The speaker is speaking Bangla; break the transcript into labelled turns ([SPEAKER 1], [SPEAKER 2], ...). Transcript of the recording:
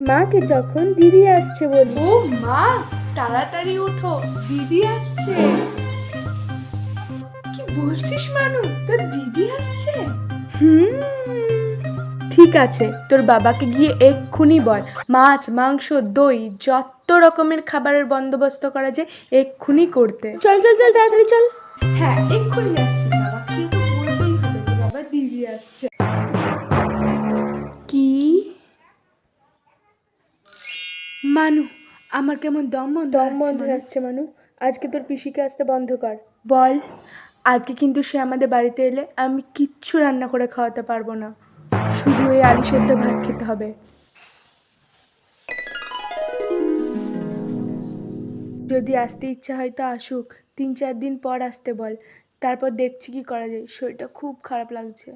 [SPEAKER 1] মাকে যখন দিদি আসছে বলি।
[SPEAKER 2] ও মা, তাড়াতাড়ি ওঠো, দিদি আসছে। কি বলছিস মানু, তোর দিদি আসছে? ঠিক আছে, তোর বাবাকে গিয়ে এক্ষুনি বল মাছ মাংস দই যত রকমের খাবারের বন্দোবস্ত করা যায় এক্ষুনি করতে।
[SPEAKER 1] চল চল চল তাড়াতাড়ি চল।
[SPEAKER 2] হ্যাঁ এক্ষুনি যাচ্ছি। বাবাকে তো বলতেই হবে যে বাবা দিদি আসছে। কি মানু, আমার কেমন দম বন্ধ
[SPEAKER 1] আসছে মানু। আজকে তোর পিসিকে আসতে বন্ধ কর।
[SPEAKER 2] বল। আজকে কিন্তু সে আমাদের বাড়িতে এলে আমি কিচ্ছু রান্না করে খাওয়াতে পারবো না, শুধু এই আলু সেদ্ধ ভাত খেতে হবে। যদি আসতে ইচ্ছা হয় তো আসুক, 3-4 দিন পর আসতে বল, তারপর দেখছি কি করা যায়, শরীরটা খুব খারাপ লাগছে।